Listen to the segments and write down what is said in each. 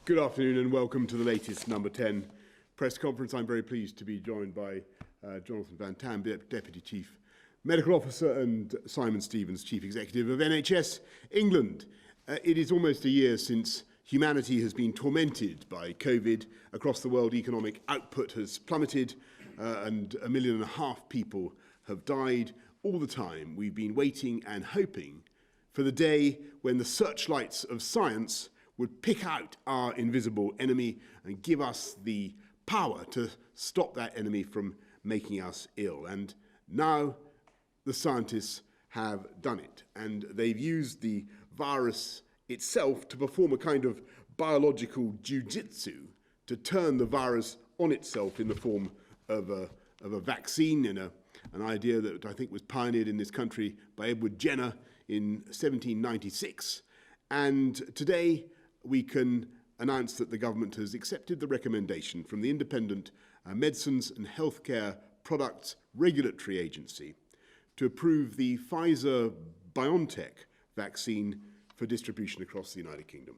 Good afternoon and welcome to the latest Number 10 press conference. I'm very pleased to be joined by Jonathan Van Tam, Deputy Chief Medical Officer, and Simon Stevens, Chief Executive of NHS England. It is almost a year since humanity has been tormented by COVID. Across the world, economic output has plummeted and 1.5 million people have died. All the time, we've been waiting and hoping for the day when the searchlights of science would pick out our invisible enemy and give us the power to stop that enemy from making us ill. And now the scientists have done it, and they've used the virus itself to perform a kind of biological jiu-jitsu to turn the virus on itself in the form of a vaccine, in an idea that I think was pioneered in this country by Edward Jenner in 1796. And today we can announce that the government has accepted the recommendation from the Independent Medicines and Healthcare Products Regulatory Agency to approve the Pfizer-BioNTech vaccine for distribution across the United Kingdom.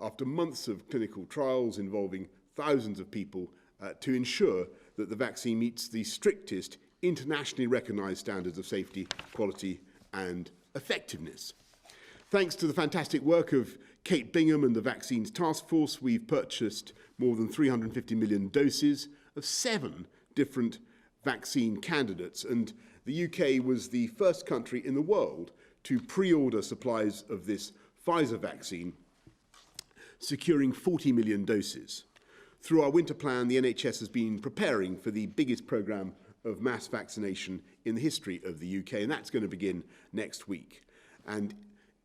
After months of clinical trials involving thousands of people to ensure that the vaccine meets the strictest internationally recognised standards of safety, quality and effectiveness. Thanks to the fantastic work of Kate Bingham and the Vaccines Task Force, we've purchased more than 350 million doses of 7 different vaccine candidates, and the UK was the first country in the world to pre-order supplies of this Pfizer vaccine, securing 40 million doses. Through our winter plan, the NHS has been preparing for the biggest programme of mass vaccination in the history of the UK, and that's going to begin next week. And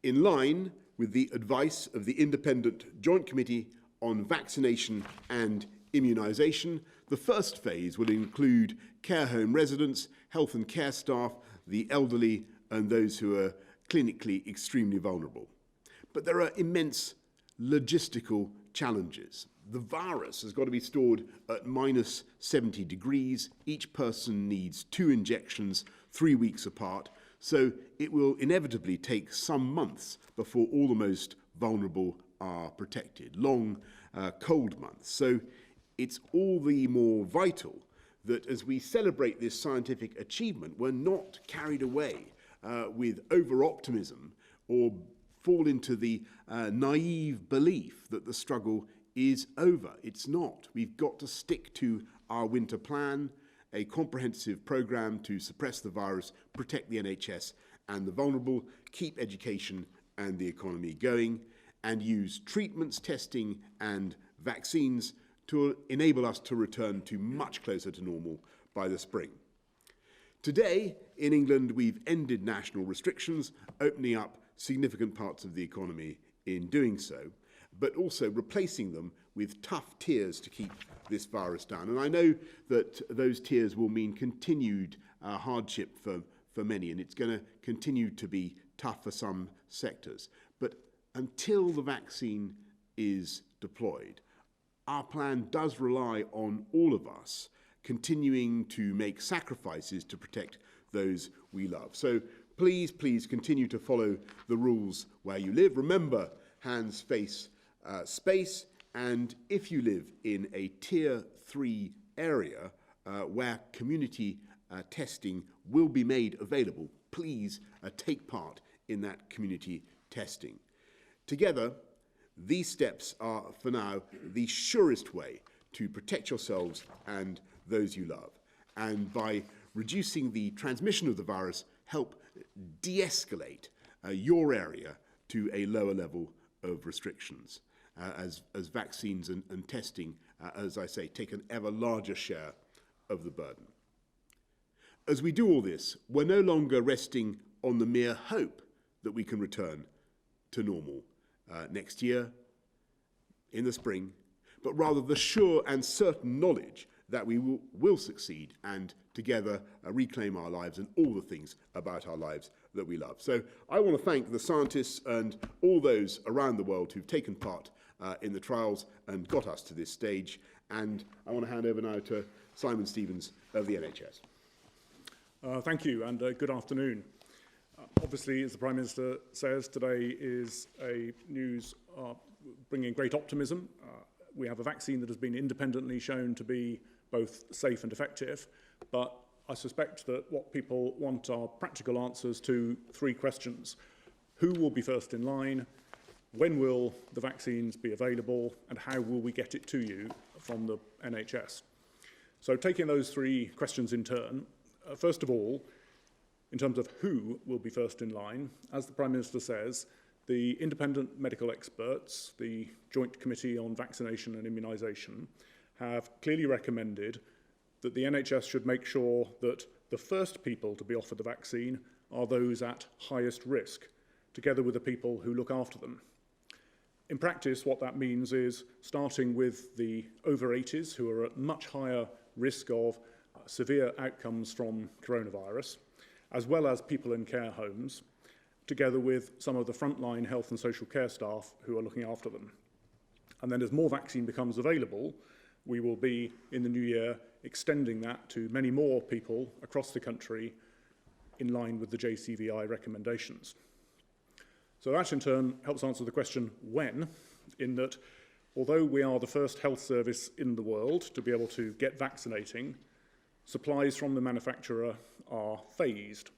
in line with the advice of the Independent Joint Committee on Vaccination and Immunisation, the first phase will include care home residents, health and care staff, the elderly and those who are clinically extremely vulnerable. But there are immense logistical challenges. The virus has got to be stored at minus 70 degrees. Each person needs 2 injections 3 weeks apart. So it will inevitably take some months before all the most vulnerable are protected, long, cold months. So it's all the more vital that as we celebrate this scientific achievement, we're not carried away with over-optimism or fall into the naive belief that the struggle is over. It's not. We've got to stick to our winter plan, a comprehensive programme to suppress the virus, protect the NHS and the vulnerable, keep education and the economy going, and use treatments, testing and vaccines to enable us to return to much closer to normal by the spring. Today, in England, we've ended national restrictions, opening up significant parts of the economy in doing so, but also replacing them with tough tiers to keep this virus down. And I know that those tiers will mean continued hardship for many, and it's going to continue to be tough for some sectors. But until the vaccine is deployed, our plan does rely on all of us continuing to make sacrifices to protect those we love. So please continue to follow the rules where you live. Remember, hands, face, space. And if you live in a Tier 3 area where community testing will be made available, please take part in that community testing. Together, these steps are, for now, the surest way to protect yourselves and those you love. And by reducing the transmission of the virus, help de-escalate your area to a lower level of restrictions. As vaccines and testing, as I say, take an ever larger share of the burden. As we do all this, we're no longer resting on the mere hope that we can return to normal next year, in the spring, but rather the sure and certain knowledge that we will succeed and together reclaim our lives and all the things about our lives that we love. So I want to thank the scientists and all those around the world who've taken part in the trials and got us to this stage. And I want to hand over now to Simon Stevens of the NHS. Thank you, and good afternoon. Obviously, as the Prime Minister says, today is a news bringing great optimism. We have a vaccine that has been independently shown to be both safe and effective, but I suspect that what people want are practical answers to three questions. Who will be first in line? When will the vaccines be available? And how will we get it to you from the NHS? So taking those three questions in turn, first of all, in terms of who will be first in line, as the Prime Minister says, the independent medical experts, the Joint Committee on Vaccination and Immunisation, have clearly recommended that the NHS should make sure that the first people to be offered the vaccine are those at highest risk, together with the people who look after them. In practice, what that means is starting with the over 80s who are at much higher risk of severe outcomes from coronavirus, as well as people in care homes, together with some of the frontline health and social care staff who are looking after them. And then as more vaccine becomes available, we will be, in the new year, extending that to many more people across the country in line with the JCVI recommendations. So that in turn helps answer the question when, in that although we are the first health service in the world to be able to get vaccinating, supplies from the manufacturer are phased.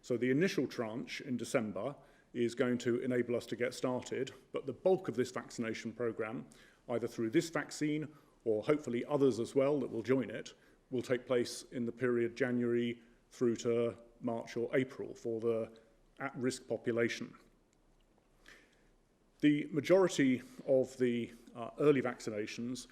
So the initial tranche in December is going to enable us to get started, but the bulk of this vaccination programme, either through this vaccine or hopefully others as well that will join it, will take place in the period January through to March or April for the at-risk population. The majority of the early vaccinations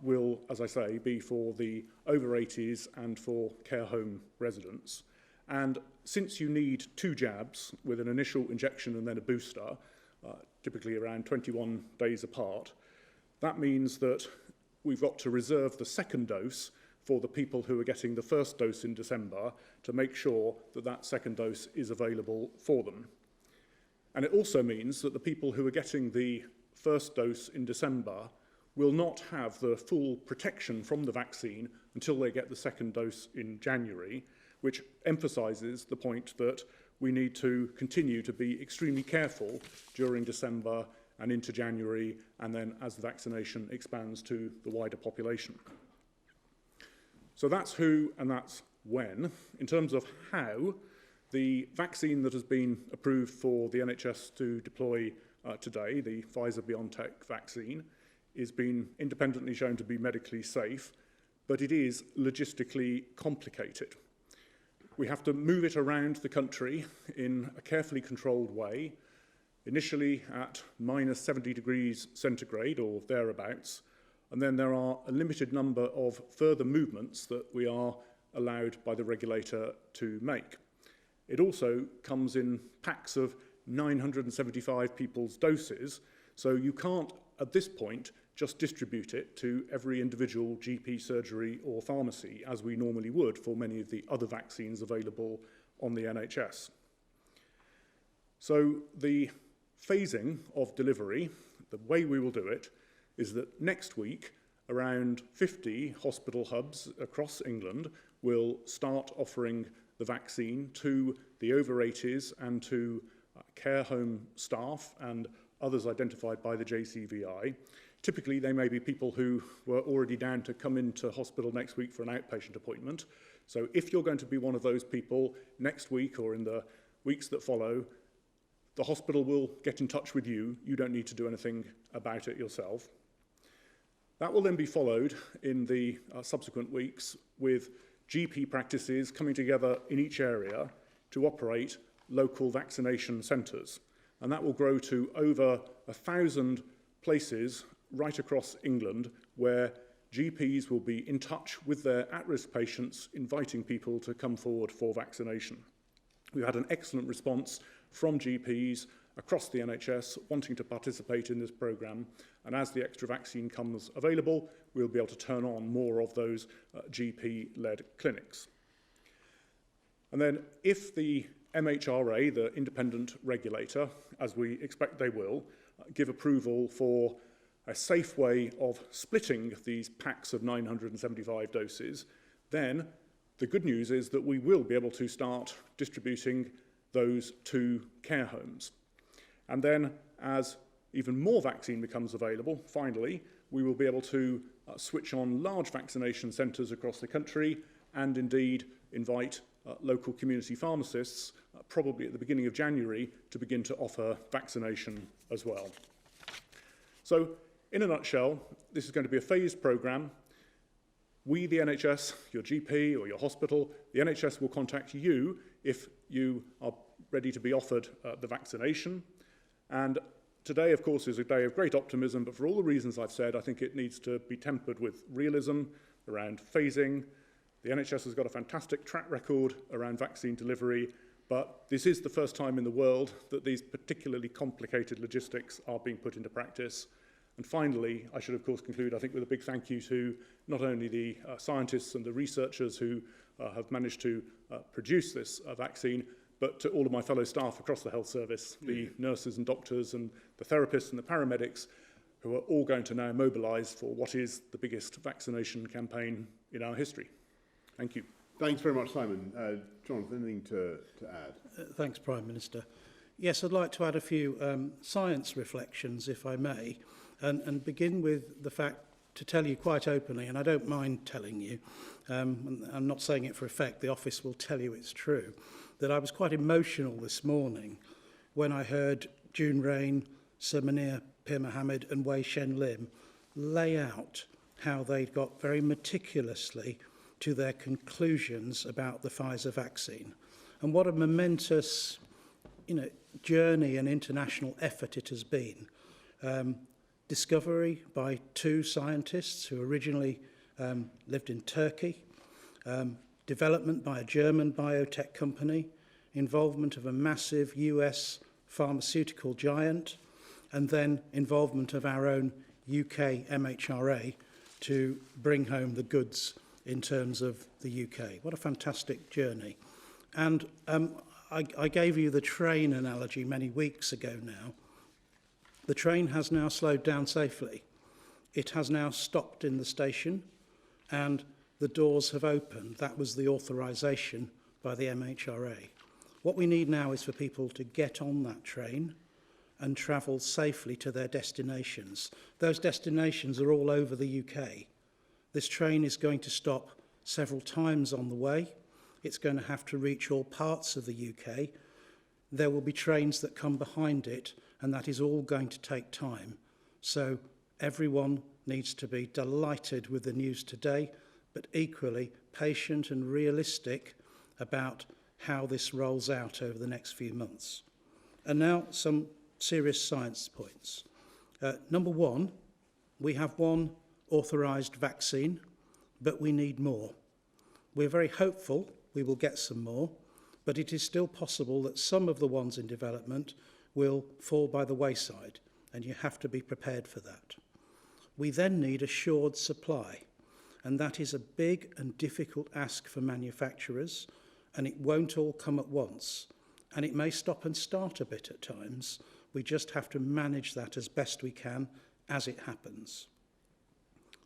will, as I say, be for the over 80s and for care home residents. And since you need 2 jabs with an initial injection and then a booster, typically around 21 days apart, that means that we've got to reserve the second dose for the people who are getting the first dose in December to make sure that that second dose is available for them. And it also means that the people who are getting the first dose in December will not have the full protection from the vaccine until they get the second dose in January, which emphasises the point that we need to continue to be extremely careful during December and into January, and then as the vaccination expands to the wider population. So that's who and that's when. In terms of how, the vaccine that has been approved for the NHS to deploy today, the Pfizer-BioNTech vaccine, is being independently shown to be medically safe, but it is logistically complicated. We have to move it around the country in a carefully controlled way, initially at -70 degrees centigrade or thereabouts, and then there are a limited number of further movements that we are allowed by the regulator to make. It also comes in packs of 975 people's doses, so you can't, at this point, just distribute it to every individual GP surgery or pharmacy, as we normally would for many of the other vaccines available on the NHS. So the phasing of delivery, the way we will do it, is that next week, around 50 hospital hubs across England will start offering the vaccine to the over 80s and to care home staff and others identified by the JCVI. Typically, they may be people who were already down to come into hospital next week for an outpatient appointment. So if you're going to be one of those people next week or in the weeks that follow, the hospital will get in touch with you. You don't need to do anything about it yourself. That will then be followed in the subsequent weeks with GP practices coming together in each area to operate local vaccination centres. And that will grow to over 1,000 places right across England where GPs will be in touch with their at-risk patients, inviting people to come forward for vaccination. We've had an excellent response from GPs across the NHS wanting to participate in this programme, and as the extra vaccine comes available, we'll be able to turn on more of those GP-led clinics. And then if the MHRA, the independent regulator, as we expect they will, give approval for a safe way of splitting these packs of 975 doses, then the good news is that we will be able to start distributing those to care homes. And then as even more vaccine becomes available, finally, we will be able to switch on large vaccination centres across the country and indeed invite local community pharmacists, probably at the beginning of January, to begin to offer vaccination as well. So, in a nutshell, this is going to be a phased programme. We, the NHS, your GP or your hospital, the NHS will contact you if you are ready to be offered the vaccination. And today, of course, is a day of great optimism, but for all the reasons I've said, I think it needs to be tempered with realism around phasing. The NHS has got a fantastic track record around vaccine delivery, but this is the first time in the world that these particularly complicated logistics are being put into practice. And finally, I should of course conclude, I think, with a big thank you to not only the scientists and the researchers who have managed to produce this vaccine, but to all of my fellow staff across the health service, the nurses and doctors and the therapists and the paramedics, who are all going to now mobilise for what is the biggest vaccination campaign in our history. Thank you. Thanks very much, Simon. Jonathan, anything to add? Thanks, Prime Minister. Yes, I'd like to add a few science reflections, if I may, and begin with the fact, to tell you quite openly, and I don't mind telling you, I'm not saying it for effect, the office will tell you it's true, that I was quite emotional this morning when I heard June Rain, Sir Munir Pir Mohammed and Wei Shen Lim lay out how they'd got very meticulously to their conclusions about the Pfizer vaccine. And what a momentous, journey and international effort it has been. Discovery by two scientists who originally lived in Turkey, development by a German biotech company, involvement of a massive US pharmaceutical giant, and then involvement of our own UK MHRA to bring home the goods in terms of the UK. What a fantastic journey. And I gave you the train analogy many weeks ago now. The train has now slowed down safely. It has now stopped in the station and the doors have opened. That was the authorisation by the MHRA. What we need now is for people to get on that train and travel safely to their destinations. Those destinations are all over the UK. This train is going to stop several times on the way. It's going to have to reach all parts of the UK. There will be trains that come behind it, and that is all going to take time. So everyone needs to be delighted with the news today, but equally patient and realistic about how this rolls out over the next few months. And now some serious science points. Number one, we have one authorised vaccine, but we need more. We're very hopeful we will get some more, but it is still possible that some of the ones in development will fall by the wayside, and you have to be prepared for that. We then need assured supply, and that is a big and difficult ask for manufacturers, and it won't all come at once, and it may stop and start a bit at times. We just have to manage that as best we can as it happens.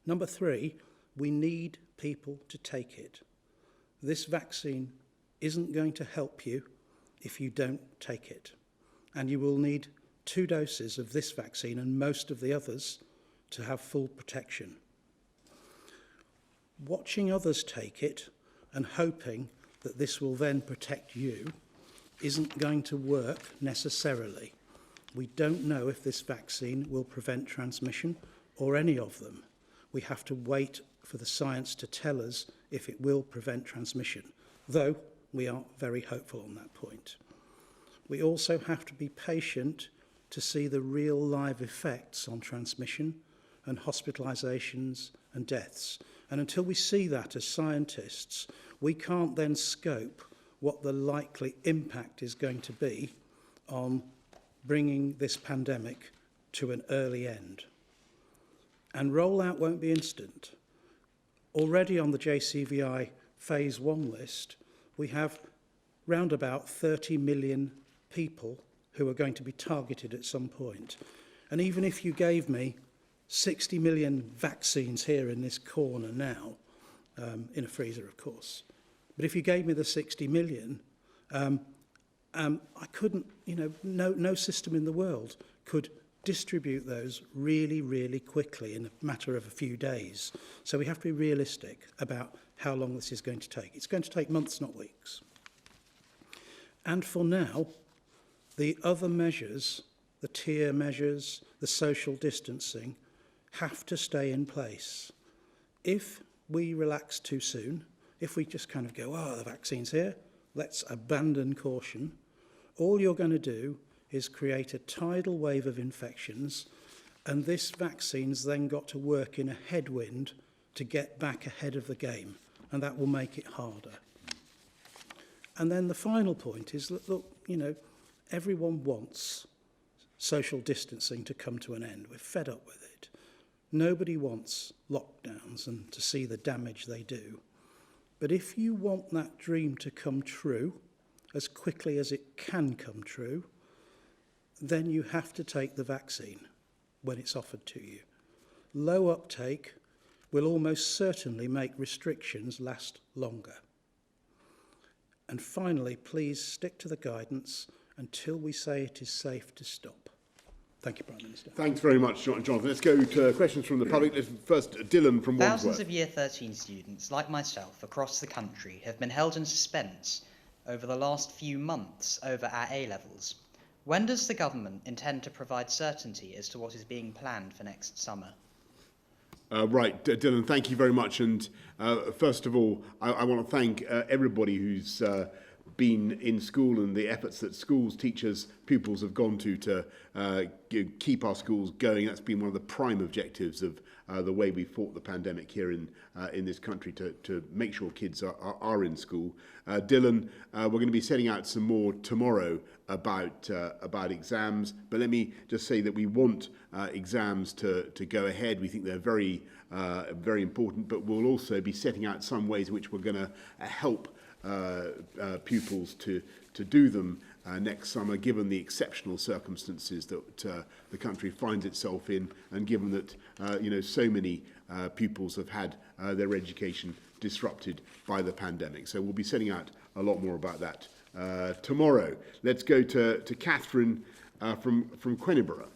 Number three, we need people to take it. This vaccine isn't going to help you if you don't take it. And you will need 2 doses of this vaccine and most of the others to have full protection. Watching others take it and hoping that this will then protect you isn't going to work necessarily. We don't know if this vaccine will prevent transmission or any of them. We have to wait for the science to tell us if it will prevent transmission, though we are very hopeful on that point. We also have to be patient to see the real live effects on transmission and hospitalisations and deaths. And until we see that as scientists, we can't then scope what the likely impact is going to be on bringing this pandemic to an early end. And rollout won't be instant. Already on the JCVI Phase 1 list, we have round about 30 million people who are going to be targeted at some point. And even if you gave me 60 million vaccines here in this corner now, in a freezer, of course, but if you gave me the 60 million, I couldn't, no system in the world could distribute those really, really quickly in a matter of a few days. So we have to be realistic about how long this is going to take. It's going to take months, not weeks. And for now, the other measures, the tier measures, the social distancing, have to stay in place. If we relax too soon, if we just kind of go, oh, the vaccine's here, let's abandon caution, all you're going to do is create a tidal wave of infections, and this vaccine's then got to work in a headwind to get back ahead of the game, and that will make it harder. And then the final point is, look, you know, everyone wants social distancing to come to an end. We're fed up with it. Nobody wants lockdowns and to see the damage they do. But if you want that dream to come true as quickly as it can come true, then you have to take the vaccine when it's offered to you. Low uptake will almost certainly make restrictions last longer. And finally, please stick to the guidance until we say it is safe to stop. Thank you, Prime Minister. Thanks very much, Jonathan. Let's go to questions from the public. First, Dylan from Wandsworth. Thousands of Year 13 students, like myself, across the country have been held in suspense over the last few months over our A-levels. When does the government intend to provide certainty as to what is being planned for next summer? Right, Dylan, thank you very much. And first of all, I want to thank everybody who's been in school and the efforts that schools, teachers, pupils have gone to keep our schools going. That's been one of the prime objectives of the way we fought the pandemic here in this country, to make sure kids are in school. Dylan, we're going to be setting out some more tomorrow about exams, but let me just say that we want exams to go ahead. We think they're very important, but we'll also be setting out some ways in which we're going to help pupils to do them next summer, given the exceptional circumstances that the country finds itself in, and given that so many pupils have had their education disrupted by the pandemic. So we'll be setting out a lot more about that tomorrow. Let's go to Catherine from Queniborough.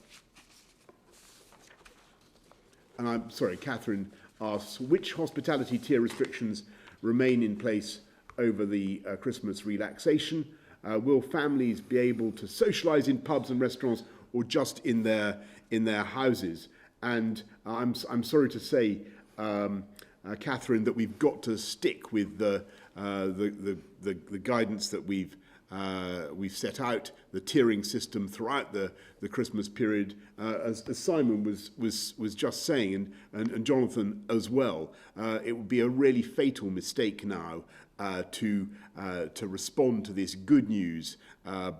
And I'm sorry, Catherine asks, which hospitality tier restrictions remain in place over the Christmas relaxation? Will families be able to socialise in pubs and restaurants, or just in their houses? And I'm sorry to say, Catherine, that we've got to stick with the guidance that we've set out, the tiering system throughout the Christmas period, as Simon was just saying, and Jonathan as well. It would be a really fatal mistake now to respond to this good news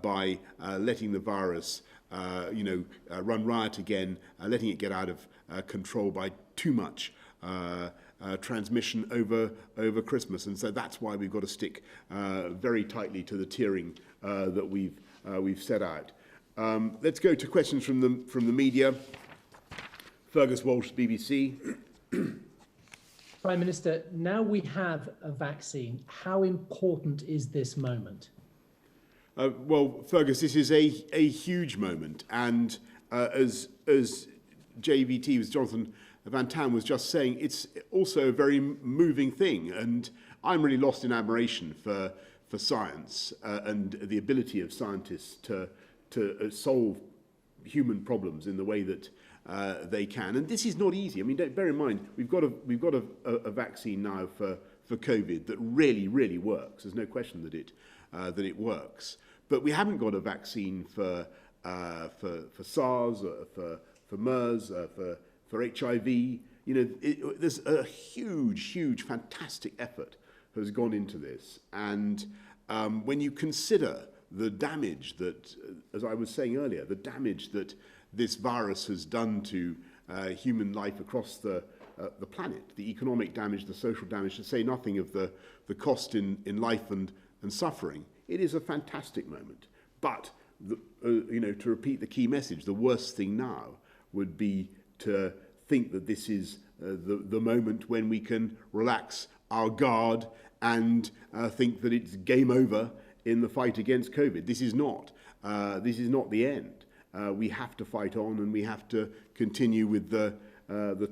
by letting the virus run riot again, letting it get out of control by too much transmission over Christmas. And so that's why we've got to stick very tightly to the tiering that we've set out. Let's go to questions from the media. Fergus Walsh, BBC. Prime Minister, now we have a vaccine. How important is this moment? Well, Fergus, this is a huge moment, and as JVT, was Jonathan Van Tam was just saying, it's also a very moving thing, and I'm really lost in admiration for science and the ability of scientists to solve human problems in the way that they can. And this is not easy. I mean, bear in mind, we've got a vaccine now for COVID that really works. There's no question that it works. But we haven't got a vaccine for SARS, for MERS, for HIV. There's a huge, fantastic effort has gone into this. And when you consider the damage that, as I was saying earlier, the damage that this virus has done to human life across the planet, the economic damage, the social damage, to say nothing of the cost in life and suffering, it is a fantastic moment. But, to repeat the key message, the worst thing now would be to think that this is the moment when we can relax our guard and think that it's game over in the fight against COVID. This is not the end. we have to fight on, and we have to continue with the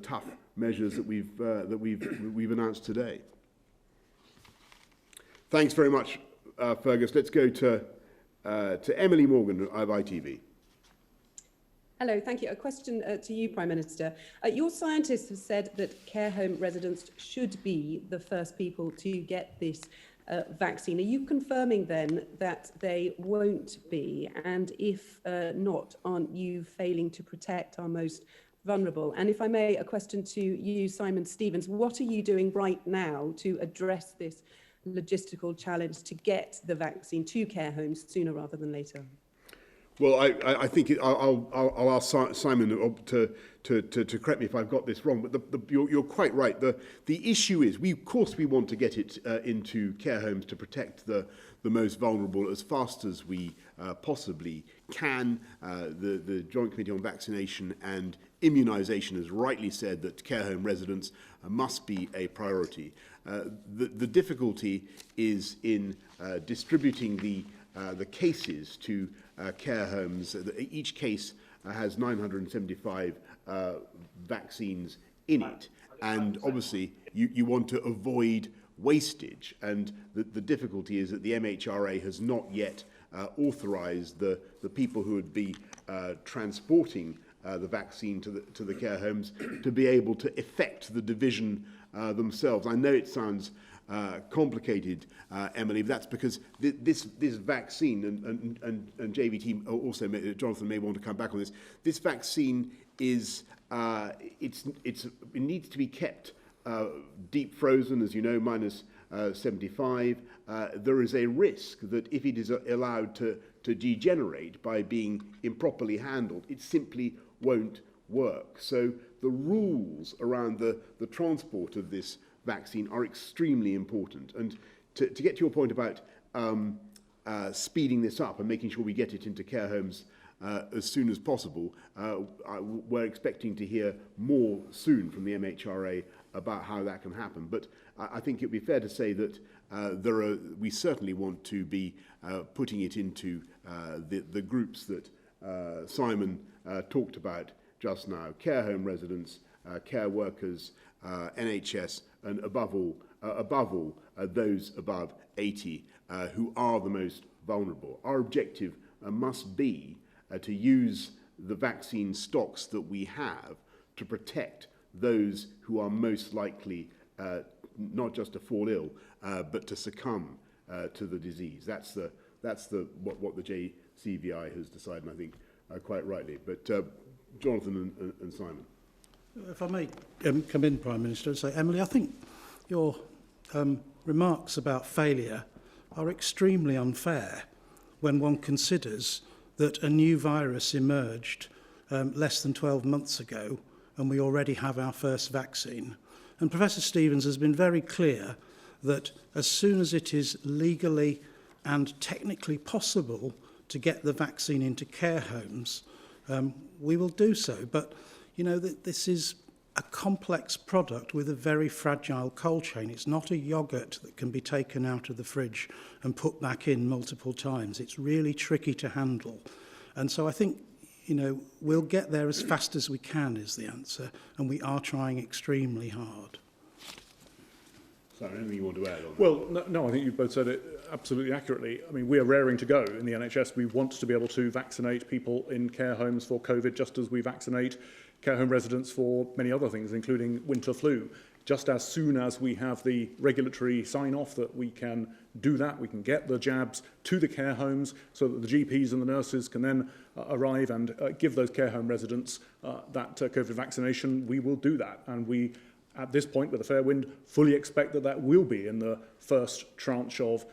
tough measures that we've announced today. Thanks very much, Fergus. Let's go to Emily Morgan of ITV. Hello, thank you. A question to you, Prime Minister. Your scientists have said that care home residents should be the first people to get this vaccine. Are you confirming then that they won't be? And if not, aren't you failing to protect our most vulnerable? And if I may, a question to you, Simon Stevens. What are you doing right now to address this logistical challenge to get the vaccine to care homes sooner rather than later? Well, I think I'll ask Simon to correct me if I've got this wrong, but you're quite right. The issue is, of course we want to get it into care homes to protect the most vulnerable as fast as we possibly can. The Joint Committee on Vaccination and Immunisation has rightly said that care home residents must be a priority. The difficulty is in distributing the cases to care homes. Each case has 975 vaccines in it, and obviously you want to avoid wastage, and the difficulty is that the MHRA has not yet authorised the people who would be transporting the vaccine to the care homes to be able to effect the division themselves. I know it sounds complicated, Emily, but that's because this vaccine, and JVT also, Jonathan may want to come back on this, this vaccine is, it needs to be kept deep frozen, as you know, minus 75. There is a risk that if it is allowed to degenerate by being improperly handled, it simply won't work. So the rules around the transport of this vaccine are extremely important. And to get to your point about speeding this up and making sure we get it into care homes as soon as possible, we're expecting to hear more soon from the MHRA about how that can happen. But I think it would be fair to say that we certainly want to be putting it into the groups that Simon talked about just now: care home residents, care workers, NHS, and above all, those above 80 who are the most vulnerable. Our objective must be to use the vaccine stocks that we have to protect those who are most likely not just to fall ill, but to succumb to the disease. That's what the JCVI has decided, and I think quite rightly. But Jonathan and Simon. If I may come in, Prime Minister, and say, Emily, I think your remarks about failure are extremely unfair when one considers that a new virus emerged less than 12 months ago and we already have our first vaccine. And Professor Stevens has been very clear that as soon as it is legally and technically possible to get the vaccine into care homes, we will do so. But, you know, this is a complex product with a very fragile cold chain. It's not a yoghurt that can be taken out of the fridge and put back in multiple times. It's really tricky to handle. And so I think, you know, we'll get there as fast as we can is the answer, and we are trying extremely hard. Simon, anything you want to add on that? Well, no, I think you both said it absolutely accurately. I mean, we are raring to go in the NHS. We want to be able to vaccinate people in care homes for COVID, just as we vaccinate care home residents for many other things, including winter flu. Just as soon as we have the regulatory sign-off that we can do that, we can get the jabs to the care homes so that the GPs and the nurses can then arrive and give those care home residents that COVID vaccination, we will do that. And we, at this point, with a fair wind, fully expect that that will be in the first tranche of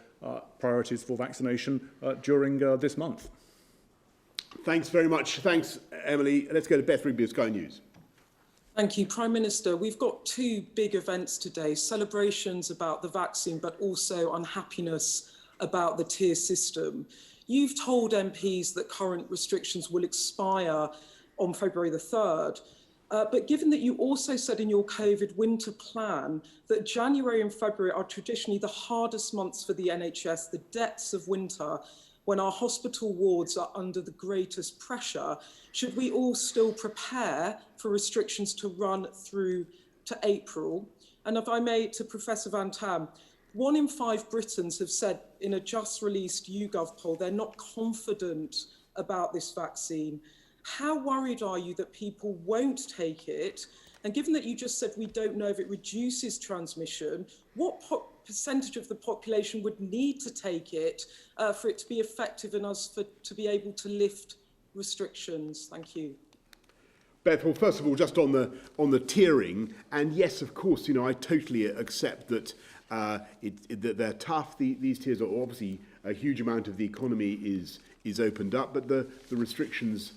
priorities for vaccination during this month. Thanks very much. Thanks, Emily. Let's go to Beth Rigby of Sky News. Thank you, Prime Minister. We've got two big events today, celebrations about the vaccine, but also unhappiness about the tier system. You've told MPs that current restrictions will expire on February the 3rd. But given that you also said in your COVID winter plan that January and February are traditionally the hardest months for the NHS, the depths of winter, when our hospital wards are under the greatest pressure, should we all still prepare for restrictions to run through to April? And if I may, to Professor Van Tam, 1 in 5 Britons have said in a just released YouGov poll they're not confident about this vaccine. How worried are you that people won't take it? And given that you just said we don't know if it reduces transmission, what percentage of the population would need to take it for it to be effective enough to be able to lift restrictions? Thank you. Beth, well, first of all, just on the tiering, and yes, of course, I totally accept that that they're tough. These tiers are obviously a huge amount of the economy is opened up, but the restrictions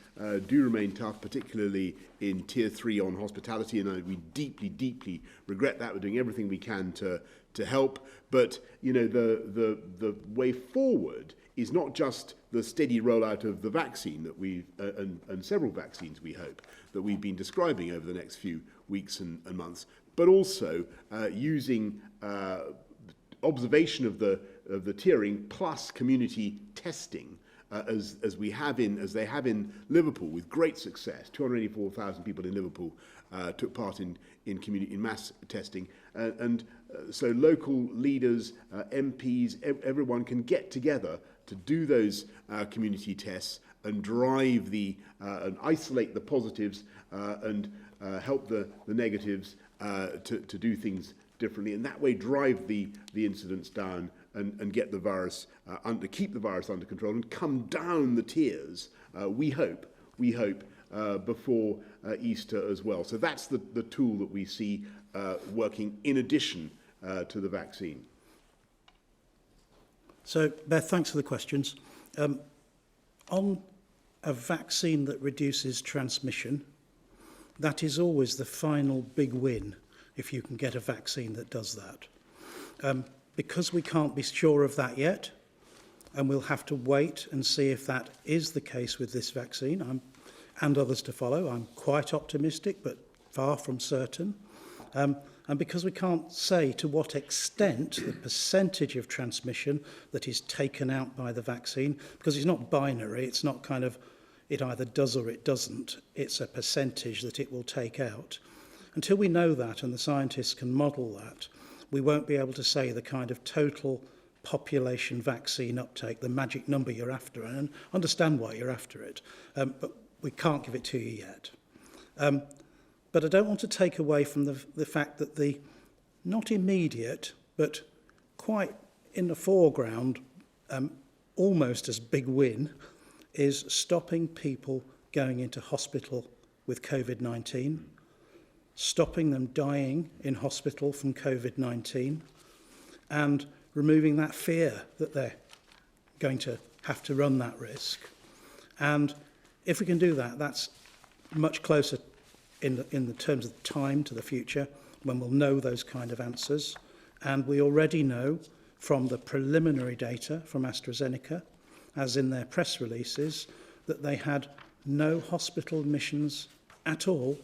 do remain tough, particularly in tier 3 on hospitality, and we deeply regret that. We're doing everything we can to help, but the way forward is not just the steady rollout of the vaccine that we and several vaccines, we hope, that we've been describing over the next few weeks and months, but also using observation of the tiering plus community testing, as they have in Liverpool with great success. 284,000 people in Liverpool took part in mass testing, so local leaders, MPs, everyone can get together to do those community tests and drive and isolate the positives and help the negatives to do things differently, and that way drive the incidence down and get the virus keep the virus under control and come down the tiers. We hope before Easter as well. So that's the tool that we see working in addition to the vaccine. So, Beth, thanks for the questions. On a vaccine that reduces transmission, that is always the final big win if you can get a vaccine that does that. Because we can't be sure of that yet, and we'll have to wait and see if that is the case with this vaccine, and others to follow. I'm quite optimistic, but far from certain. And because we can't say to what extent the percentage of transmission that is taken out by the vaccine, because it's not binary, it's not kind of it either does or it doesn't, it's a percentage that it will take out. Until we know that and the scientists can model that, we won't be able to say the kind of total population vaccine uptake, the magic number you're after, and understand why you're after it. But we can't give it to you yet. But I don't want to take away from the fact that the not immediate, but quite in the foreground, almost as big win, is stopping people going into hospital with COVID-19, stopping them dying in hospital from COVID-19, and removing that fear that they're going to have to run that risk. And if we can do that, that's much closer in the terms of time to the future, when we'll know those kind of answers. And we already know from the preliminary data from AstraZeneca, as in their press releases, that they had no hospital admissions at all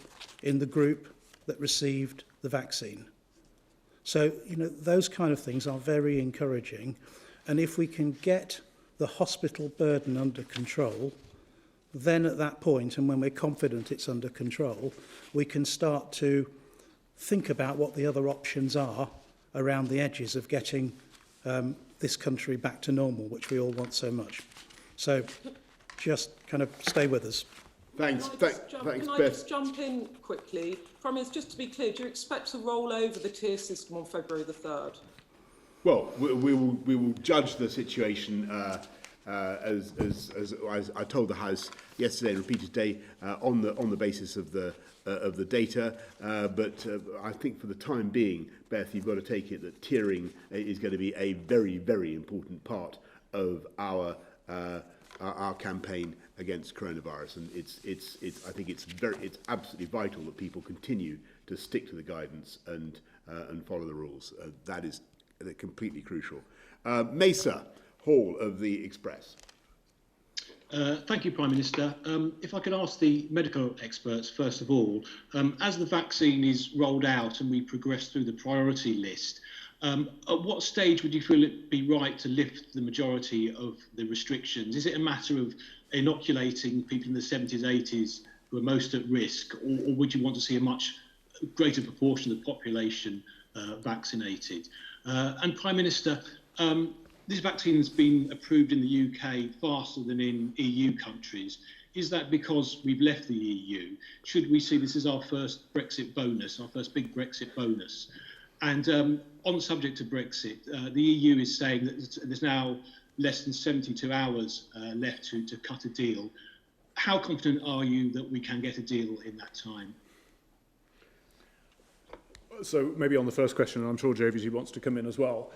in the group that received the vaccine. So, those kind of things are very encouraging. And if we can get the hospital burden under control, then at that point, and when we're confident it's under control, we can start to think about what the other options are around the edges of getting this country back to normal, which we all want so much. So just kind of stay with us. Thanks. Can I just jump in quickly? Promise, just to be clear, do you expect to roll over the tier system on February the 3rd? Well, we will judge the situation as I told the House yesterday and repeated today on the basis of the data. But I think for the time being, Beth, you've got to take it that tiering is going to be a very, very important part of our campaign against coronavirus, and I think it's absolutely vital that people continue to stick to the guidance and follow the rules. That is completely crucial. Mesa Hall of the Express. Thank you, Prime Minister. If I could ask the medical experts, first of all, as the vaccine is rolled out and we progress through the priority list, At what stage would you feel it'd be right to lift the majority of the restrictions? Is it a matter of inoculating people in the 70s, 80s who are most at risk, or would you want to see a much greater proportion of the population vaccinated? And Prime Minister, this vaccine has been approved in the UK faster than in EU countries. Is that because we've left the EU? Should we see this as our first Brexit bonus, our first big Brexit bonus? And on the subject of Brexit, the EU is saying that there's now less than 72 hours left to cut a deal. How confident are you that we can get a deal in that time? So maybe on the first question, and I'm sure JVG wants to come in as well.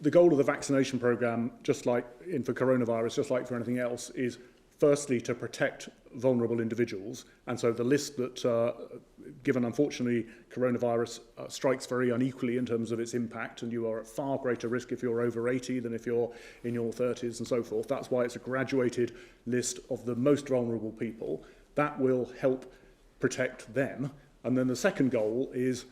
The goal of the vaccination programme, just like for coronavirus, just like for anything else, is firstly to protect vulnerable individuals. And so the list that, given unfortunately coronavirus strikes very unequally in terms of its impact, and you are at far greater risk if you're over 80 than if you're in your 30s and so forth. That's why it's a graduated list of the most vulnerable people. That will help protect them. And then the second goal is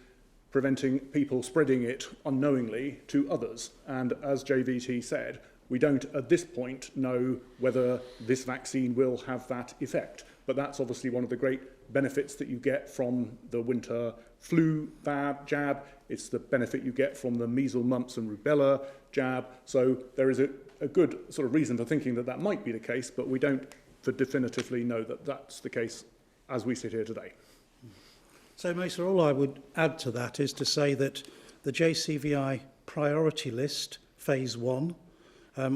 preventing people spreading it unknowingly to others. And as JVT said, we don't at this point know whether this vaccine will have that effect. But that's obviously one of the great benefits that you get from the winter flu jab. It's the benefit you get from the measles, mumps and rubella jab. So there is a good sort of reason for thinking that that might be the case, but we don't definitively know that that's the case as we sit here today. So, Mesa, all I would add to that is to say that the JCVI priority list, phase 1,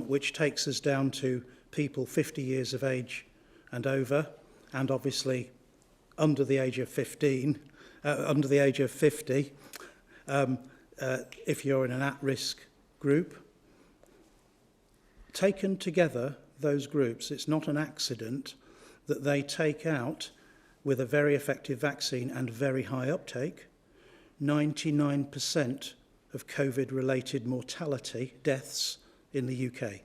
which takes us down to people 50 years of age and over, and obviously under the age of 50, if you're in an at-risk group. Taken together, those groups, it's not an accident that they take out, with a very effective vaccine and very high uptake, 99% of COVID-related mortality, deaths in the UK. It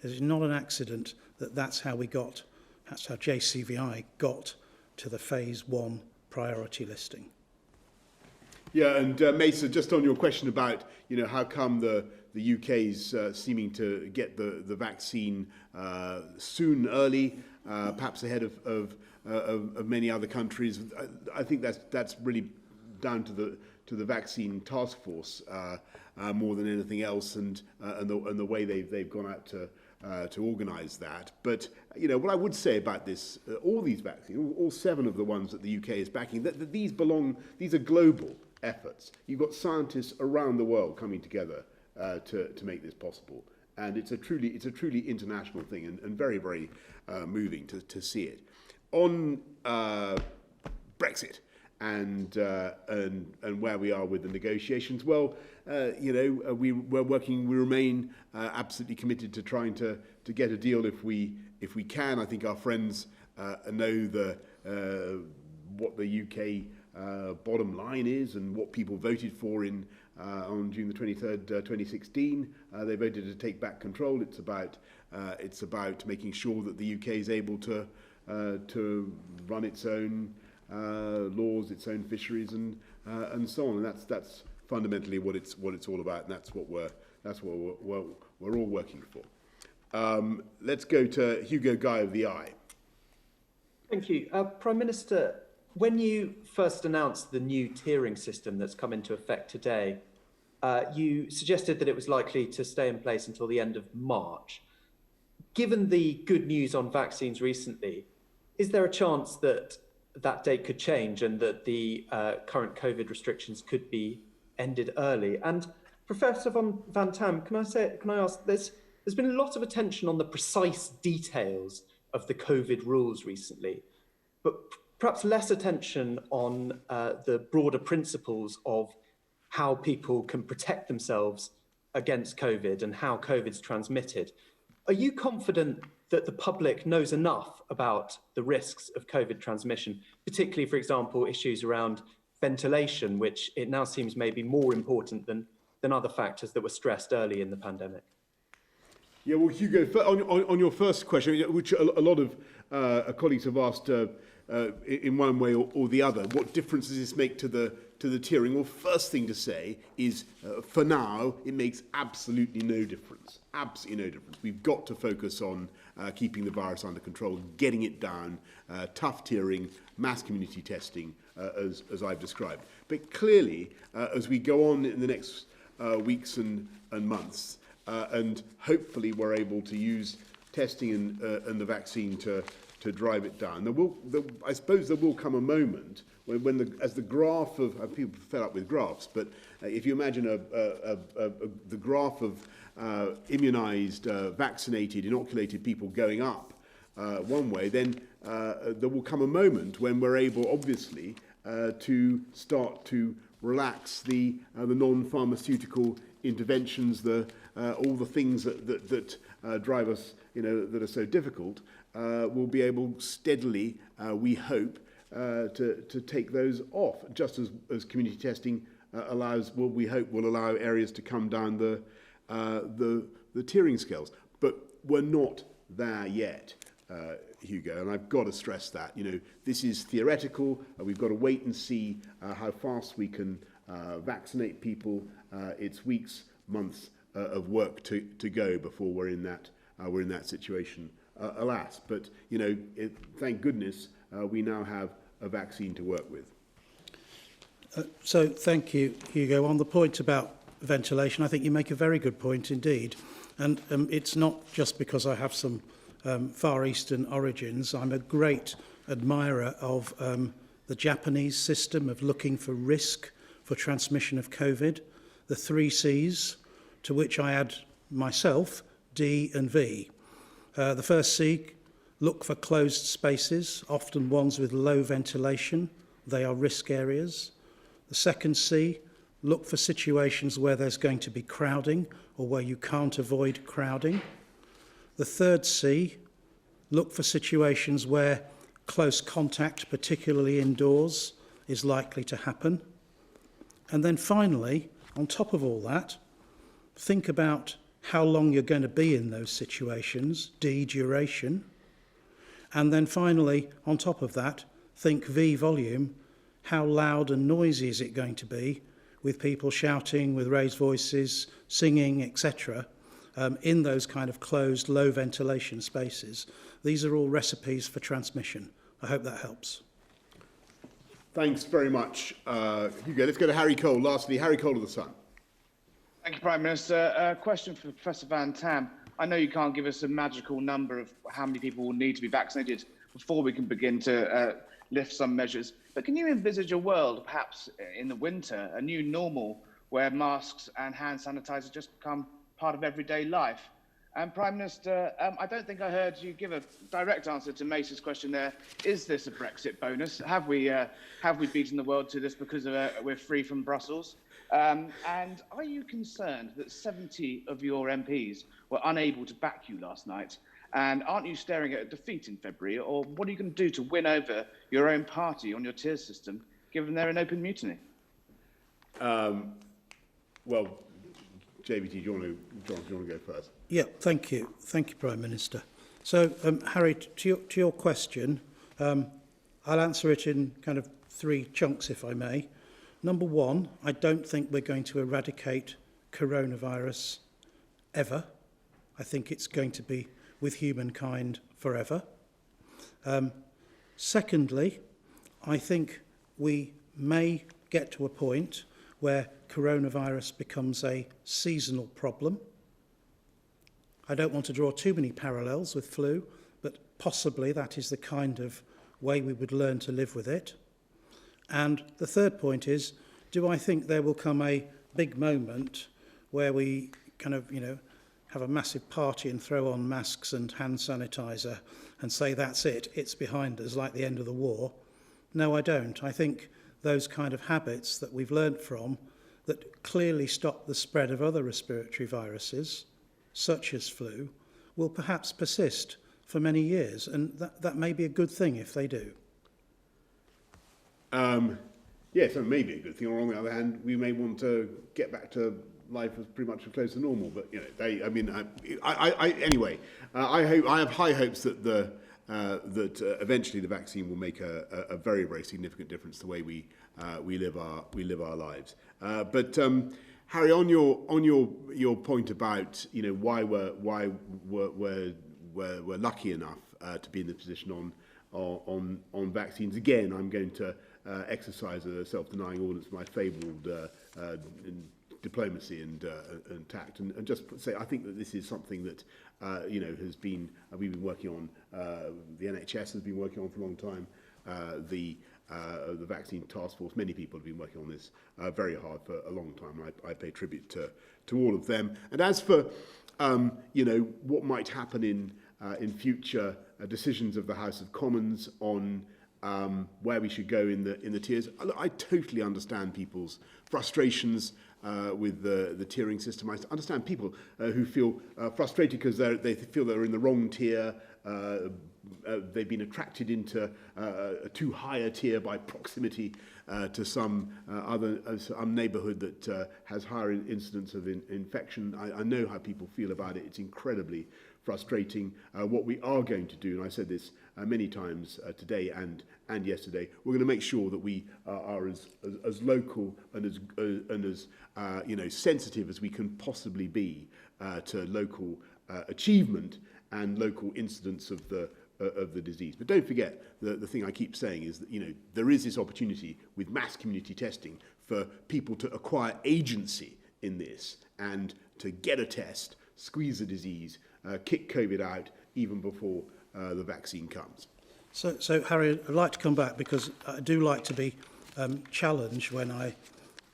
is not an accident that that's how JCVI got to the phase 1 priority listing. Yeah, and Mesa, just on your question about, how come the UK's seeming to get the vaccine soon, early, perhaps ahead of many other countries. I think that's really down to the vaccine task force more than anything else, and the way they've gone out to organise that. But what I would say about this, all these vaccines, all 7 of the ones that the UK is backing, that these are global efforts. You've got scientists around the world coming together to make this possible, and it's a truly international thing, and very, very moving to see it. On Brexit and where we are with the negotiations, well, we remain absolutely committed to trying to get a deal if we can. I think our friends know what the UK bottom line is and what people voted for on June the 23rd, 2016. They voted to take back control. It's about making sure that the UK is able to run its own laws, its own fisheries, and so on. And that's fundamentally what it's all about, and that's what we're all working for. Let's go to Hugo Guy of the Eye. Thank you, Prime Minister. When you first announced the new tiering system that's come into effect today, you suggested that it was likely to stay in place until the end of March. Given the good news on vaccines recently, is there a chance that that date could change and that the current COVID restrictions could be ended early? And Professor Van Tam, can I ask this? There's been a lot of attention on the precise details of the COVID rules recently, but perhaps less attention on the broader principles of how people can protect themselves against COVID and how COVID's transmitted. Are you confident that the public knows enough about the risks of COVID transmission, particularly, for example, issues around ventilation, which it now seems may be more important than other factors that were stressed early in the pandemic? Yeah, well, Hugo, on your first question, which a lot of colleagues have asked in one way or the other, what difference does this make to the tiering? Well, first thing to say is, for now, it makes absolutely no difference. Absolutely no difference. We've got to focus on keeping the virus under control, getting it down, tough tiering, mass community testing, as I've described. But clearly, as we go on in the next weeks and months, and hopefully we're able to use testing and the vaccine to drive it down. I suppose there will come a moment when as the graph of people are fed up with graphs, but if you imagine the graph of immunised, vaccinated, inoculated people going up one way, then there will come a moment when we're able, obviously, to start to relax the non-pharmaceutical interventions, all the things that drive us, that are so difficult. We'll be able steadily, we hope, to take those off, just as community testing we hope will allow areas to come down the tiering scales. But we're not there yet, Hugo, and I've got to stress that. This is theoretical. We've got to wait and see how fast we can vaccinate people. It's weeks, months of work to go before we're in that situation. Alas, but thank goodness we now have a vaccine to work with. So thank you, Hugo. On the point about ventilation, I think you make a very good point indeed. And it's not just because I have some Far Eastern origins. I'm a great admirer of the Japanese system of looking for risk for transmission of COVID, the 3 Cs, to which I add myself, D and V. The first C, look for closed spaces, often ones with low ventilation. They are risk areas. The second C, look for situations where there's going to be crowding or where you can't avoid crowding. The third C, look for situations where close contact, particularly indoors, is likely to happen. And then finally, on top of all that, think about how long you're going to be in those situations, D, duration. And then finally, on top of that, think V, volume. How loud and noisy is it going to be, with people shouting, with raised voices, singing, etc., in those kind of closed, low ventilation spaces? These are all recipes for transmission. I hope that helps. Thanks very much, Hugo. Let's go to Harry Cole. Lastly, Harry Cole of The Sun. Thank you, Prime Minister. A question for Professor Van Tam. I know you can't give us a magical number of how many people will need to be vaccinated before we can begin to lift some measures, but can you envisage a world, perhaps in the winter, a new normal, where masks and hand sanitizer just become part of everyday life? And Prime Minister, I don't think I heard you give a direct answer to Mace's question there. Is this a Brexit bonus? Have we beaten the world to this because we're free from Brussels? And are you concerned that 70 of your MPs were unable to back you last night? And aren't you staring at a defeat in February? Or what are you going to do to win over your own party on your tier system, given they're in open mutiny? Well, JBT, do you want to go first? Yeah, thank you. Thank you, Prime Minister. So, Harry, to your question, I'll answer it in kind of 3 chunks, if I may. Number 1, I don't think we're going to eradicate coronavirus ever. I think it's going to be with humankind forever. Secondly, I think we may get to a point where coronavirus becomes a seasonal problem. I don't want to draw too many parallels with flu, but possibly that is the kind of way we would learn to live with it. And the third point is, do I think there will come a big moment where we kind of, have a massive party and throw on masks and hand sanitizer and say that's it, it's behind us, like the end of the war? No, I don't. I think those kind of habits that we've learnt from that clearly stop the spread of other respiratory viruses, such as flu, will perhaps persist for many years, and that may be a good thing if they do. Yes, it may be a good thing, or on the other hand, we may want to get back to life was pretty much close to normal. But you know, anyway, I have high hopes that eventually the vaccine will make a very, very significant difference to the way we live our lives. But Harry, on your point about why we're lucky enough to be in the position on vaccines. Again, I'm going to exercise a self-denying audience my fabled diplomacy and tact, and just say I think that this is something that has been we've been working on. The NHS has been working on for a long time. The vaccine task force, many people have been working on this very hard for a long time. I pay tribute to all of them. And as for what might happen in future decisions of the House of Commons on where we should go in the tiers, I totally understand people's frustrations with the tiering system. I understand people who feel frustrated because they feel they're in the wrong tier. They've been attracted into a too high a tier by proximity to some neighbourhood that has higher incidence of infection. I know how people feel about it. It's incredibly frustrating. What we are going to do, and I said this many times today and yesterday, we're going to make sure that we are as local and as sensitive as we can possibly be to local achievement and local incidence of the disease. But don't forget, the thing I keep saying is that there is this opportunity with mass community testing for people to acquire agency in this and to get a test, squeeze the disease, kick COVID out even before the vaccine comes. So Harry, I'd like to come back because I do like to be challenged when I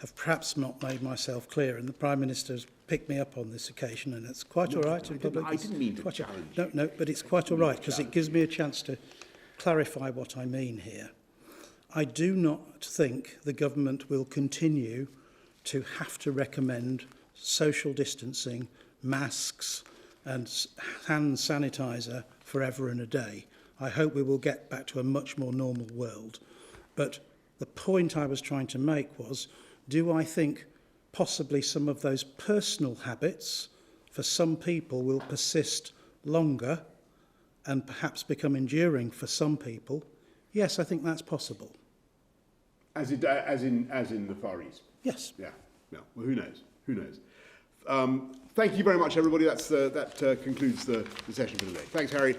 have perhaps not made myself clear, and the Prime Minister has picked me up on this occasion, and it's quite all right in public. I didn't mean to challenge you. No, but it's quite all right because it gives me a chance to clarify what I mean here. I do not think the government will continue to have to recommend social distancing, masks and hand sanitizer forever and a day. I hope we will get back to a much more normal world. But the point I was trying to make was, do I think possibly some of those personal habits for some people will persist longer and perhaps become enduring for some people? Yes, I think that's possible. As in the Far East? Yes. Yeah. Well, who knows? Who knows? Thank you very much, everybody. That concludes the session for today. Thanks, Harry.